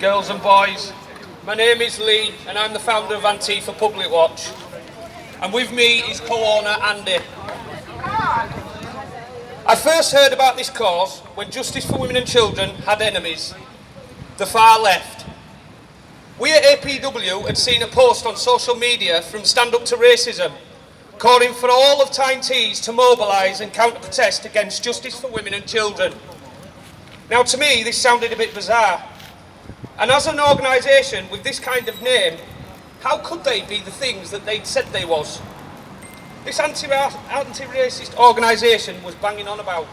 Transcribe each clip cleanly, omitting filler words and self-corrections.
girls and boys. My name is Lee and I'm the founder of Antifa Public Watch. And with me is co-owner Andy. I first heard about this cause when Justice for Women and Children had enemies, the far left. We at APW had seen a post on social media from Stand Up to Racism calling for all of Tyne Tees to mobilise and counter-protest against Justice for Women and Children. Now to me this sounded a bit bizarre, and as an organisation with this kind of name, how could they be the things that they'd said they was? This anti-racist organisation was banging on about.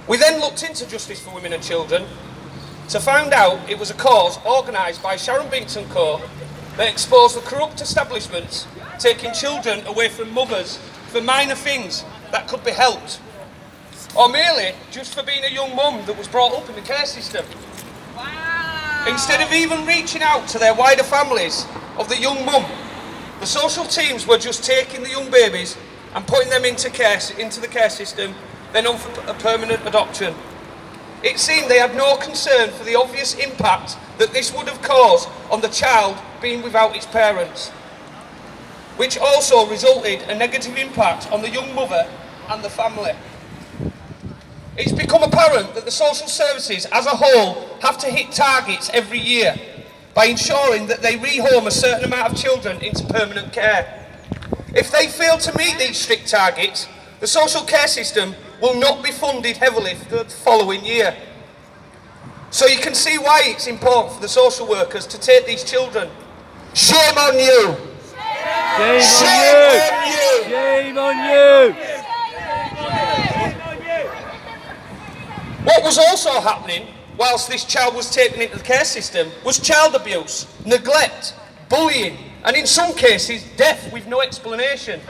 We then looked into Justice for Women and Children to find out it was a cause organised by Sharon Binks and Co that exposed the corrupt establishments taking children away from mothers for minor things that could be helped, or merely just for being a young mum that was brought up in the care system. Wow. Instead of even reaching out to their wider families of the young mum, the social teams were just taking the young babies and putting them into the care system, then on for a permanent adoption. It seemed they had no concern for the obvious impact that this would have caused on the child being without its parents, which also resulted a negative impact on the young mother and the family. It's become apparent that the social services as a whole have to hit targets every year by ensuring that they rehome a certain amount of children into permanent care. If they fail to meet these strict targets, the social care system will not be funded heavily for the following year. So you can see why it's important for the social workers to take these children. Shame on you! Shame on you! Shame on you! What was also happening whilst this child was taken into the care system was child abuse, neglect, bullying, and in some cases death with no explanation.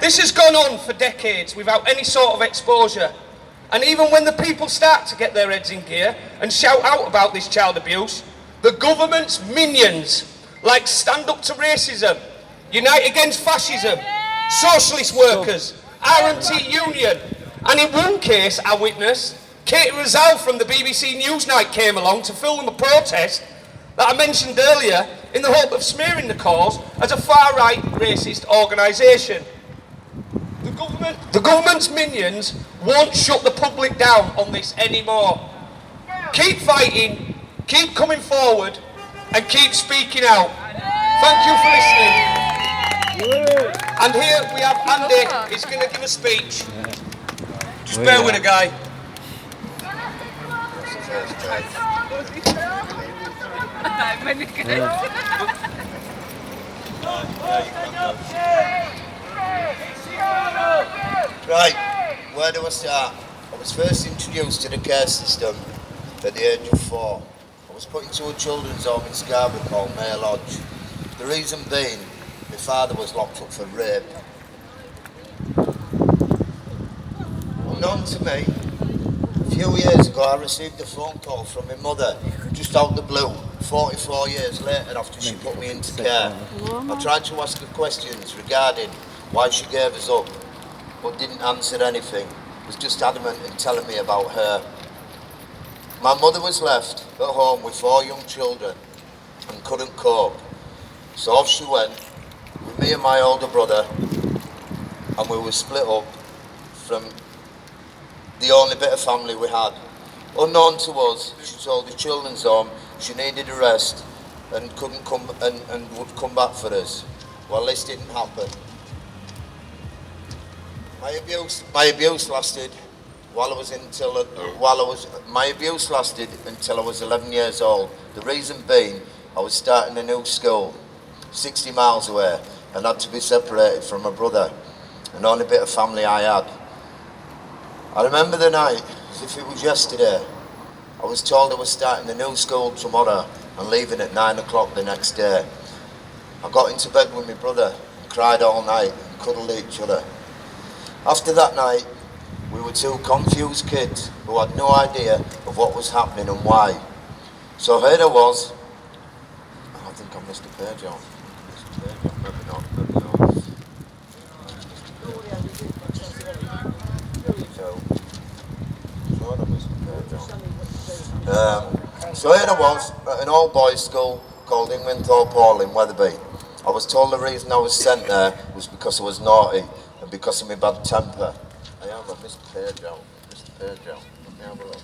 This has gone on for decades without any sort of exposure, and even when the people start to get their heads in gear and shout out about this child abuse, the government's minions like Stand Up to Racism, Unite Against Fascism, Socialist Workers, R&T Union, and in one case I witnessed, Katie Rizal from the BBC Newsnight came along to film a protest that I mentioned earlier in the hope of smearing the cause as a far-right racist organisation. The government's minions won't shut the public down on this anymore. Keep fighting, keep coming forward, and keep speaking out. Thank you for listening. And here we have Andy, he's going to give a speech. Just bear with a guy. Right, where do I start? I was first introduced to the care system at the age of 4. I was put into a children's home in Scarborough called May Lodge. The reason being, my father was locked up for rape. Unknown to me, a few years ago I received a phone call from my mother, just out of the blue, 44 years later after she put me into care. I tried to ask her questions regarding why she gave us up, but didn't answer anything. Was just adamant in telling me about her. My mother was left at home with 4 young children and couldn't cope. So off she went with me and my older brother, and we were split up from the only bit of family we had. Unknown to us, she told the children's home she needed a rest and couldn't come and would come back for us. Well, this didn't happen. My abuse lasted until I was 11 years old. The reason being, I was starting a new school, 60 miles away, and had to be separated from my brother, and only bit of family I had. I remember the night as if it was yesterday. I was told I was starting a new school tomorrow and leaving at 9 o'clock the next day. I got into bed with my brother and cried all night and cuddled each other. After that night, we were 2 confused kids who had no idea of what was happening and why. So here I was. I think I missed a page on. Maybe not. So here I was at an old boys' school called Ingmanthorpe Hall in Wetherby. I was told the reason I was sent there was because I was naughty and because of my bad temper. I have a Mr. Page out. Mr. Page out. Let me have a look.